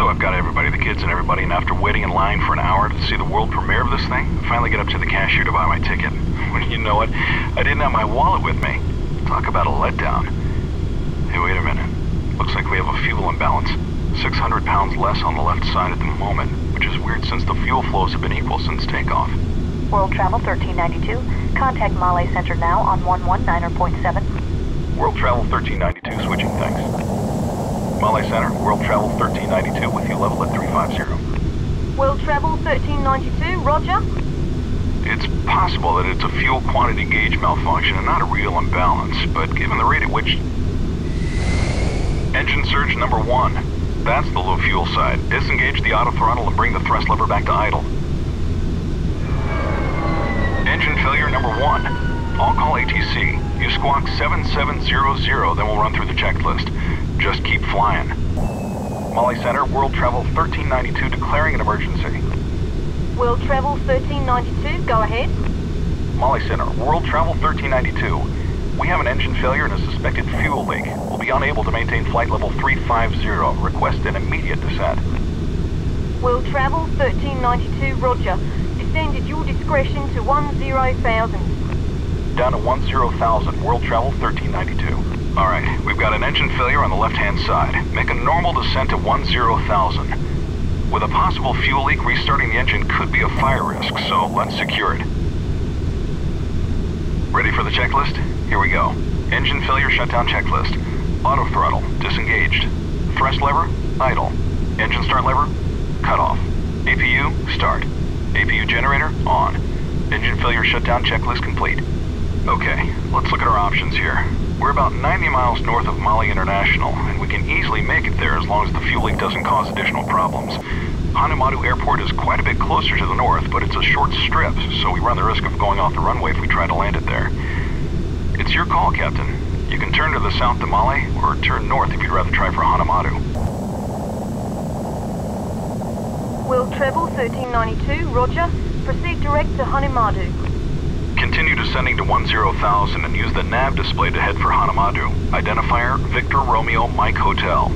So I've got everybody, the kids and everybody, and after waiting in line for an hour to see the world premiere of this thing, I finally get up to the cashier to buy my ticket. When you know it, I didn't have my wallet with me. Talk about a letdown. Hey, wait a minute. Looks like we have a fuel imbalance. 600 pounds less on the left side at the moment, which is weird since the fuel flows have been equal since takeoff. World Travel 1392. Contact Male Center now on 119.7. World Travel 1392, switching, thanks. Male Center, World Travel 1392 with you level at 350. World Travel 1392, roger. It's possible that it's a fuel quantity gauge malfunction and not a real imbalance, but given the rate at which... Engine surge number 1. That's the low fuel side. Disengage the auto throttle and bring the thrust lever back to idle. Engine failure number 1. I'll call ATC. You squawk 7700, then we'll run through the checklist. Just keep flying. Male Center, World Travel 1392 declaring an emergency. World Travel 1392, go ahead. Male Center, World Travel 1392. We have an engine failure and a suspected fuel leak. We'll be unable to maintain flight level 350. Request an immediate descent. World Travel 1392, roger. Descend at your discretion to 10,000. Down to 10,000, World Travel 1392. Alright, we've got an engine failure on the left-hand side. Make a normal descent to 10,000. With a possible fuel leak, restarting the engine could be a fire risk, so let's secure it. Ready for the checklist? Here we go. Engine failure shutdown checklist. Auto throttle, disengaged. Thrust lever, idle. Engine start lever, cut off. APU, start. APU generator, on. Engine failure shutdown checklist complete. Okay, let's look at our options here. We're about 90 miles north of Mali International, and we can easily make it there as long as the fuel leak doesn't cause additional problems. Hanamadu Airport is quite a bit closer to the north, but it's a short strip, so we run the risk of going off the runway if we try to land it there. It's your call, Captain. You can turn to the south to Mali, or turn north if you'd rather try for Hanamadu. World Travel 1392, roger. Proceed direct to Hanamadu. Continue descending to 10,000 and use the nav display to head for Hanamadu. Identifier, Victor Romeo Mike Hotel.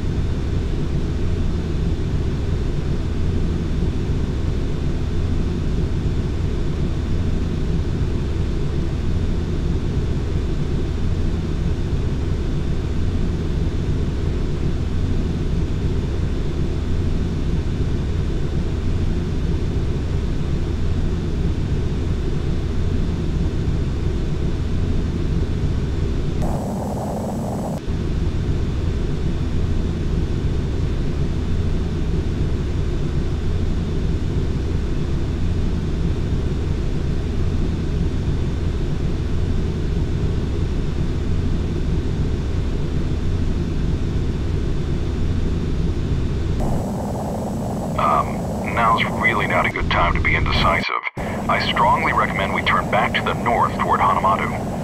Now's really not a good time to be indecisive. I strongly recommend we turn back to the north toward Hanamadu.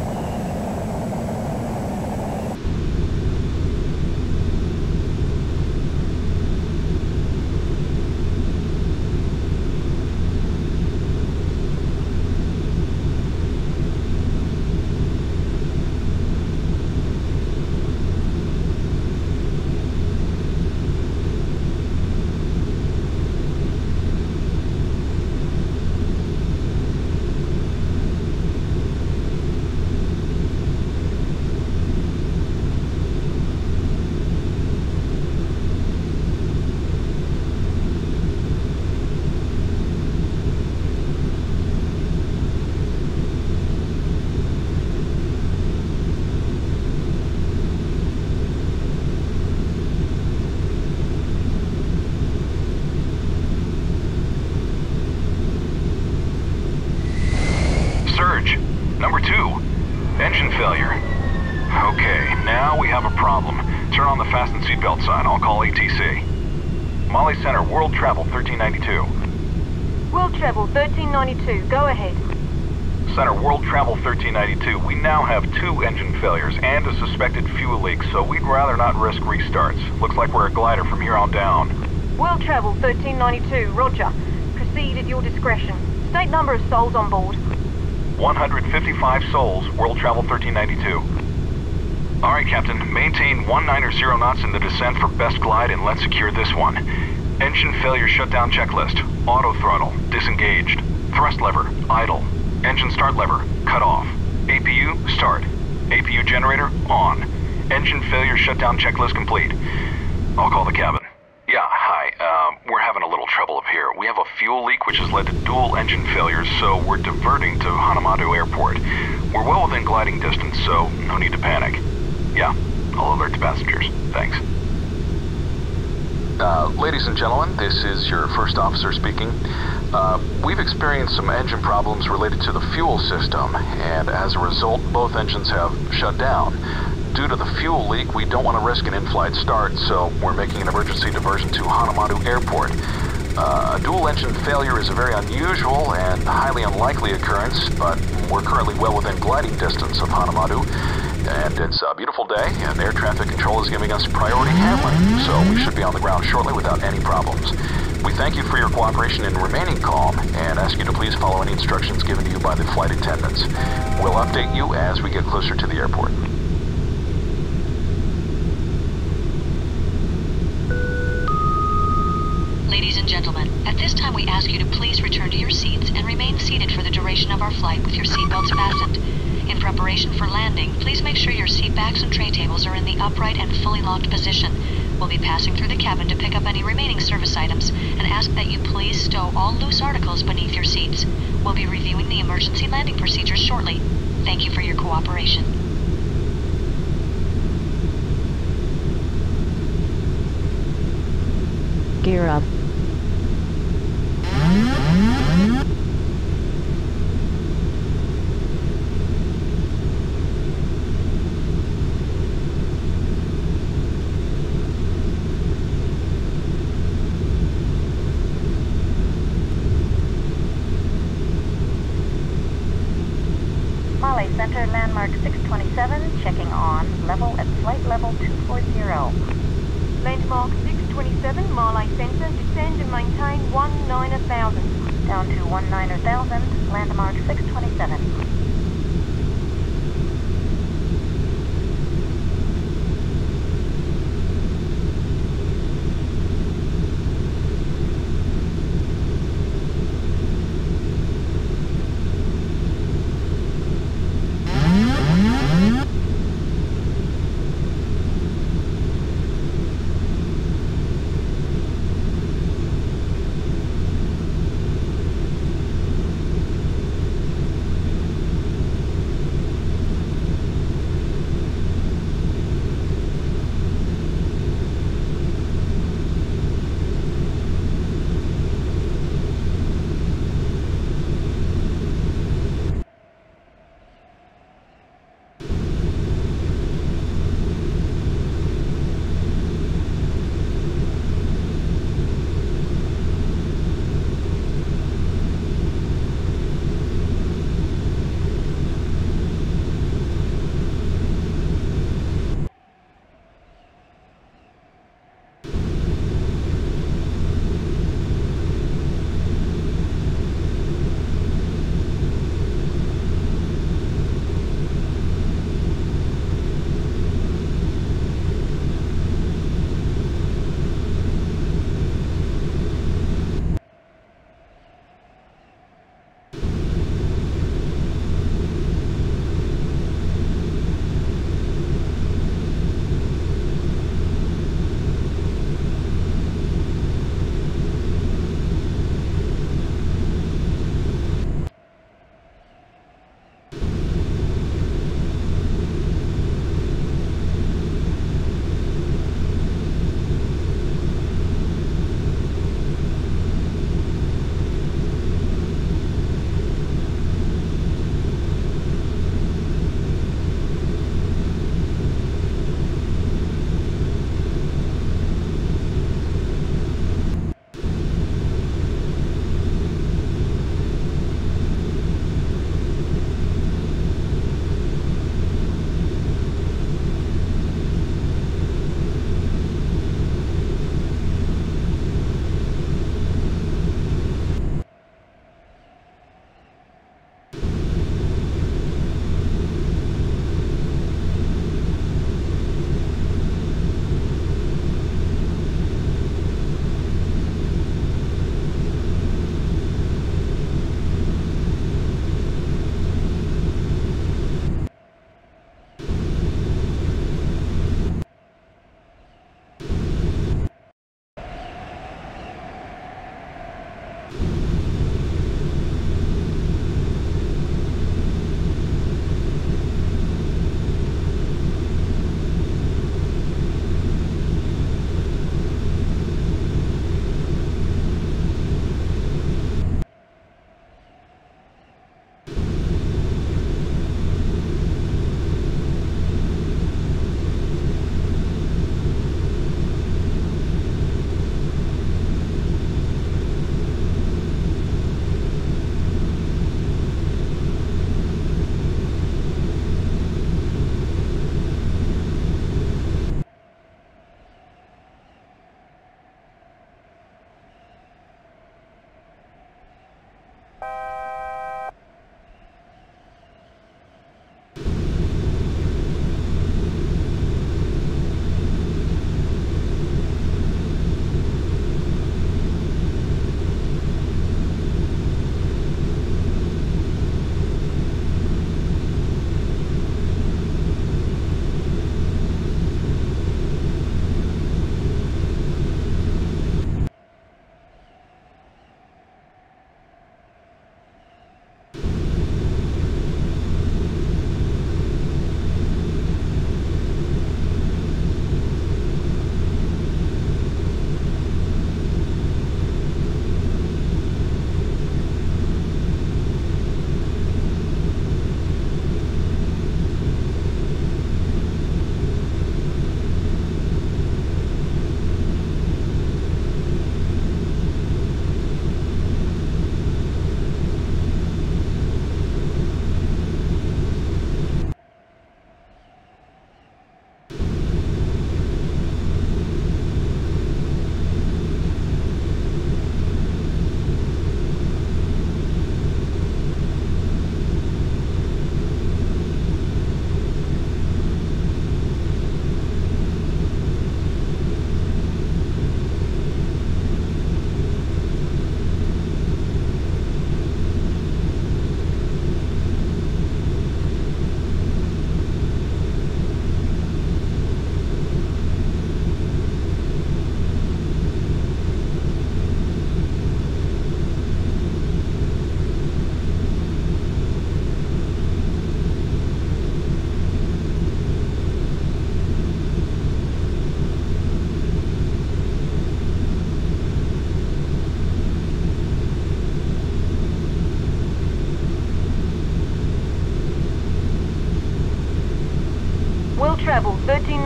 Number 2, engine failure. Okay, now we have a problem. Turn on the fasten seatbelt sign. I'll call ATC. Male Center, World Travel 1392. World Travel 1392, go ahead. Center, World Travel 1392. We now have 2 engine failures and a suspected fuel leak, so we'd rather not risk restarts. Looks like we're a glider from here on down. World Travel 1392, roger. Proceed at your discretion. State number of souls on board. 155 souls, World Travel 1392. Alright, Captain. Maintain 190 knots in the descent for best glide and let's secure this one. Engine failure shutdown checklist. Auto throttle, disengaged. Thrust lever, idle. Engine start lever, cut off. APU, start. APU generator, on. Engine failure shutdown checklist complete. I'll call the cabin. Yeah, hi. We're having a little trouble up here. We have a fuel leak which has led to dual engine failures, so we're diverting to Hanamatu Airport. We're well within gliding distance, so no need to panic. Yeah, I'll alert the passengers. Thanks. Ladies and gentlemen, this is your first officer speaking. We've experienced some engine problems related to the fuel system, and as a result, both engines have shut down. Due to the fuel leak, we don't want to risk an in-flight start, so we're making an emergency diversion to Hanamatu Airport. A dual engine failure is a very unusual and highly unlikely occurrence, but we're currently well within gliding distance of Hanamatu, and it's a beautiful day, and air traffic control is giving us priority handling, so we should be on the ground shortly without any problems. We thank you for your cooperation in remaining calm, and ask you to please follow any instructions given to you by the flight attendants. We'll update you as we get closer to the airport. Ladies and gentlemen, at this time we ask you to please return to your seats and remain seated for the duration of our flight with your seatbelts fastened. In preparation for landing, please make sure your seat backs and tray tables are in the upright and fully locked position. We'll be passing through the cabin to pick up any remaining service items and ask that you please stow all loose articles beneath your seats. We'll be reviewing the emergency landing procedures shortly. Thank you for your cooperation. Gear up. Mali Center, landmark 627, checking on, level at flight level 240. Landmark 627, Marley Center, descend and maintain 190,000. Down to 190,000, landmark 627.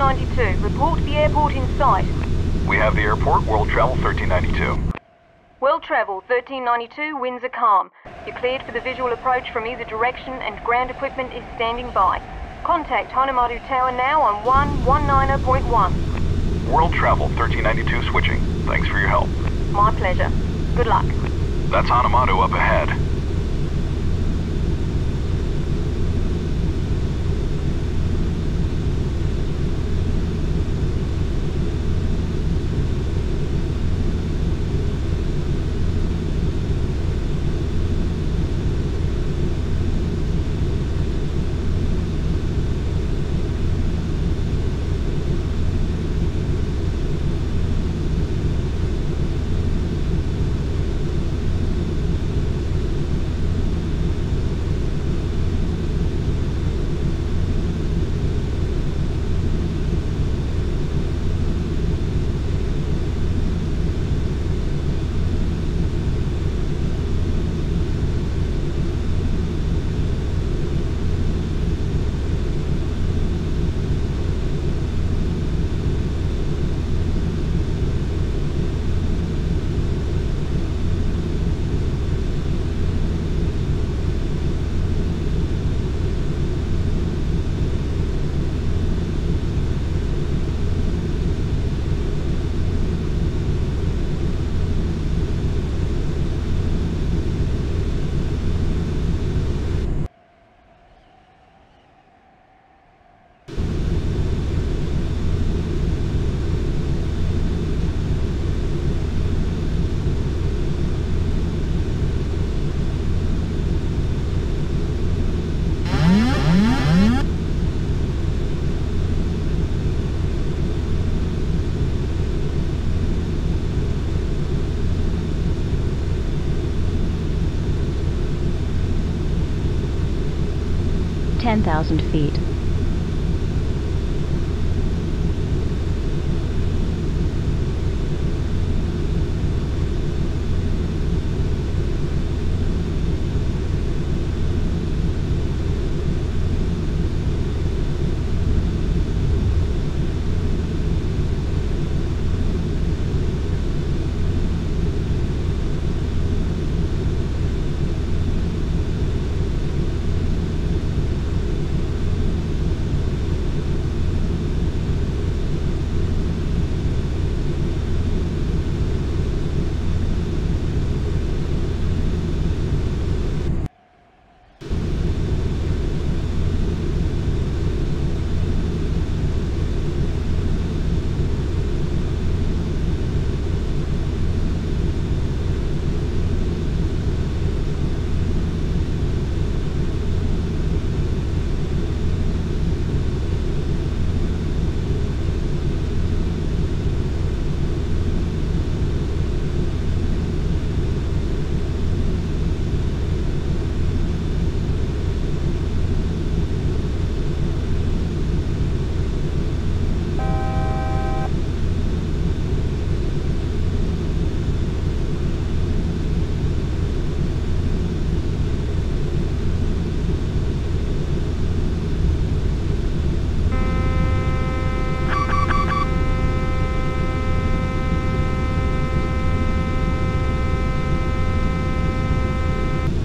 1392. Report to the airport in sight. We have the airport, world travel 1392. World travel 1392, winds are calm. You're cleared for the visual approach from either direction and ground equipment is standing by. Contact Hanamaru Tower now on 119.1. World travel 1392 switching. Thanks for your help. My pleasure. Good luck. That's Hanamaru up ahead. Ten 10,000 feet.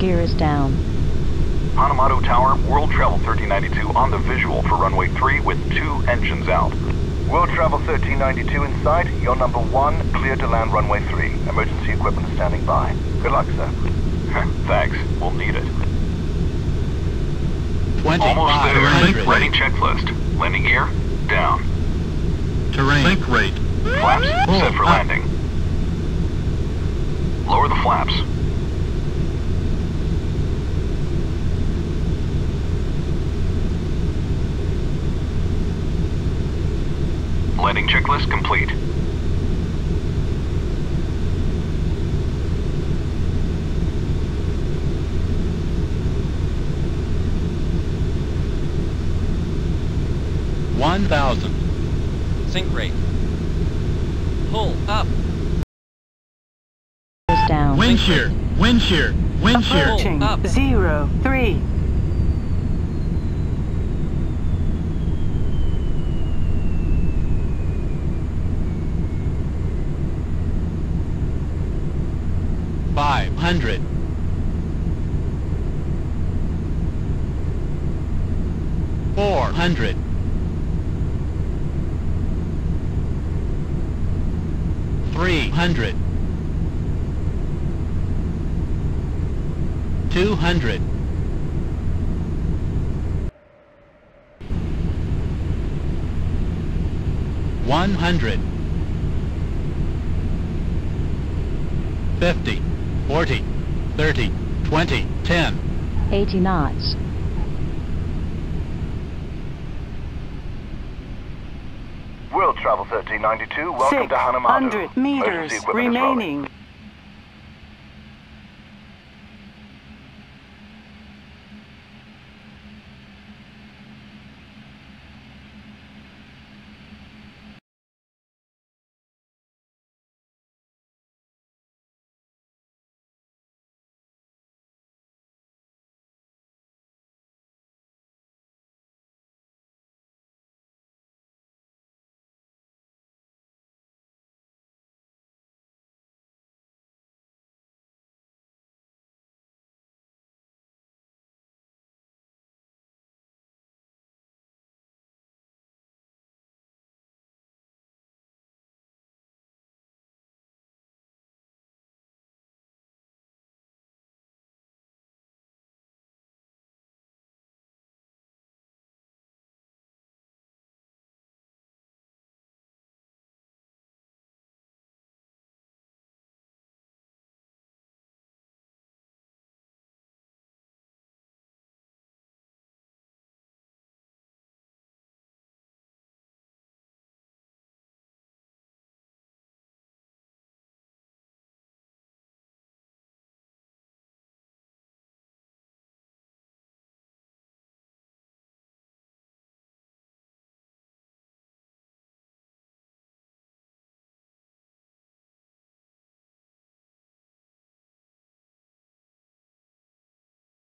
Gear is down. Hanamaru Tower, World Travel 1392 on the visual for runway 3 with 2 engines out. World Travel 1392 in sight. You're number 1, clear to land runway 3. Emergency equipment is standing by. Good luck, sir. Thanks. We'll need it. 20. Almost there. Terrain. Ready checklist. Landing gear, down. Terrain. Link rate. Flaps, set for landing. Lower the flaps. Landing checklist complete. Sink rate. Pull up. Is down. Wind shear. Wind shear. Wind shear. Pull up. 0-3. 200. 400. 300. 200. 100. 50. 40. 30. 20. 10. 80 knots. World Travel 1392, welcome to Hanamatu. 600 meters Emergency equipment is rolling. remaining.